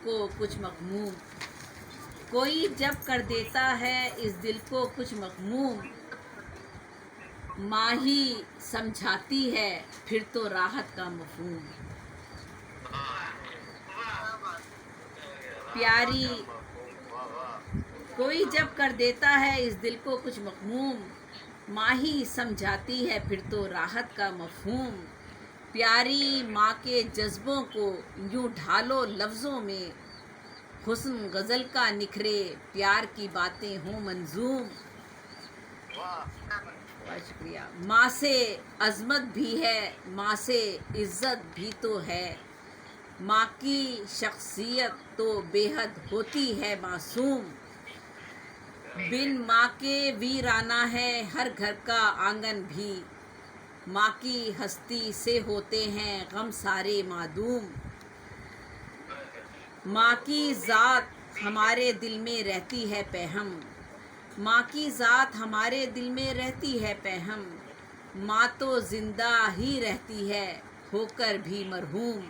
کو کچھ مغموم، کوئی جب کر دیتا ہے اس دل کو کچھ مغموم، ماں ہی سمجھاتی ہے پھر تو راحت کا مفہوم۔ پیاری کوئی جب کر دیتا ہے اس دل کو کچھ مغموم، ماں ہی سمجھاتی ہے پھر تو راحت کا مفہوم۔ پیاری ماں کے جذبوں کو یوں ڈھالو لفظوں میں، حسن غزل کا نکھرے پیار کی باتیں ہوں منظوم۔ بہت شکریہ۔ ماں سے عظمت بھی ہے، ماں سے عزت بھی تو ہے، ماں کی شخصیت تو بے حد ہوتی ہے معصوم۔ بن ماں کے ویرانہ ہے ہر گھر کا آنگن بھی، ماں کی ہستی سے ہوتے ہیں غم سارے معدوم۔ ماں کی ذات ہمارے دل میں رہتی ہے پہم، ماں کی ذات ہمارے دل میں رہتی ہے پہم، ماں تو زندہ ہی رہتی ہے ہو کر بھی مرحوم۔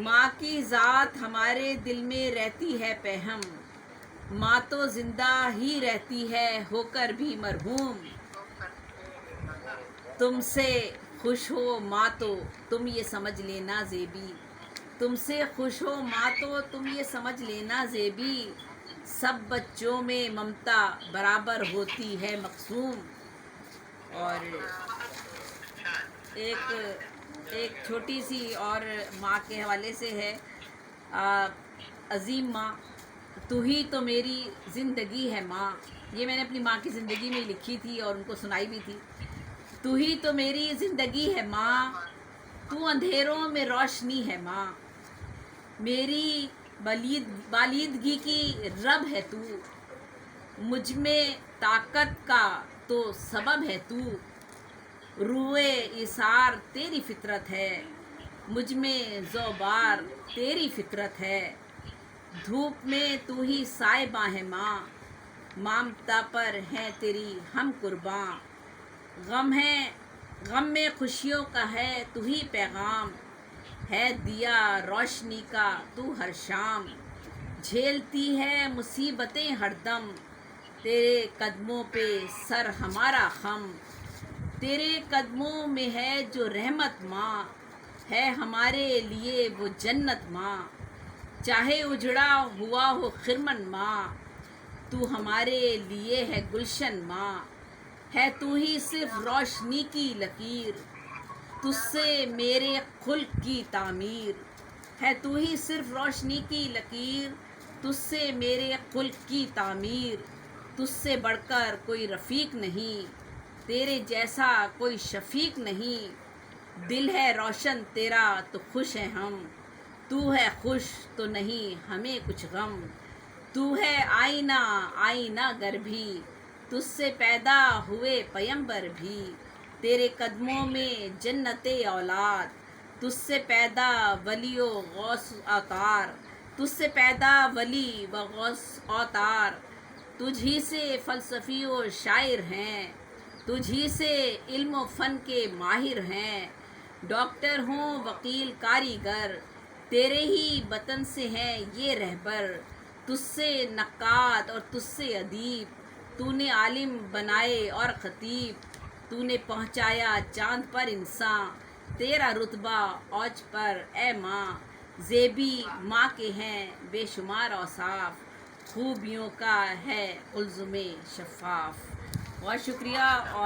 ماں کی ذات ہمارے دل میں رہتی ہے پہم، ماں تو زندہ ہی رہتی ہے ہو کر بھی مرحوم۔ تم سے خوش ہو ماں تو تم یہ سمجھ لینا زیبی، تم سے خوش ہو ماں تو تم یہ سمجھ لینا زیبی، سب بچوں میں ممتا برابر ہوتی ہے مقسوم۔ اور ایک چھوٹی سی اور ماں کے حوالے سے ہے۔ عظیم ماں تو ہی تو میری زندگی ہے ماں، یہ میں نے اپنی ماں کی زندگی میں لکھی تھی اور ان کو سنائی بھی تھی۔ تو ہی تو میری زندگی ہے ماں، تو اندھیروں میں روشنی ہے ماں، میری بالیدگی کی رب ہے تو، مجھ میں طاقت کا تو سبب ہے تو، روئے ایثار تیری فطرت ہے، مجھ میں ذوبار تیری فطرت ہے، دھوپ میں تو ہی سائباں ہے ماں، ممتا پر ہیں تیری ہم قرباں، غم میں خوشیوں کا ہے تو ہی پیغام، ہے دیا روشنی کا تو ہر شام، جھیلتی ہے مصیبتیں ہر دم، تیرے قدموں پہ سر ہمارا خم، تیرے قدموں میں ہے جو رحمت ماں، ہے ہمارے لیے وہ جنت ماں، چاہے اجڑا ہوا ہو خرمن ماں، تو ہمارے لیے ہے گلشن ماں، ہے تو ہی صرف روشنی کی لکیر، تجھ سے میرے خلق کی تعمیر، ہے تو ہی صرف روشنی کی لکیر، تجھ سے میرے خلق کی تعمیر، تجھ سے بڑھ کر کوئی رفیق نہیں، تیرے جیسا کوئی شفیق نہیں، دل ہے روشن تیرا تو خوش ہیں ہم، تو ہے خوش تو نہیں ہمیں کچھ غم، تو ہے آئینہ گر بھی، تجھ سے پیدا ہوئے پیمبر بھی، تیرے قدموں میں جنت اولاد، تجھ سے پیدا ولی و غوث اوتار، تجھ سے پیدا ولی و غوث اوتار، تجھ ہی سے فلسفی و شاعر ہیں، تجھ ہی سے علم و فن کے ماہر ہیں، ڈاکٹر ہوں وکیل کاریگر، تیرے ہی وطن سے ہیں یہ رہبر، تجھ سے نقاد اور تجھ سے ادیب، تو نے عالم بنائے اور خطیب، تو نے پہنچایا چاند پر انساں، تیرا رتبہ اوج پر اے ماں، زیبی ماں کے ہیں بے شمار اوصاف، خوبیوں کا ہے قلزم شفاف۔ بہت شکریہ۔ اور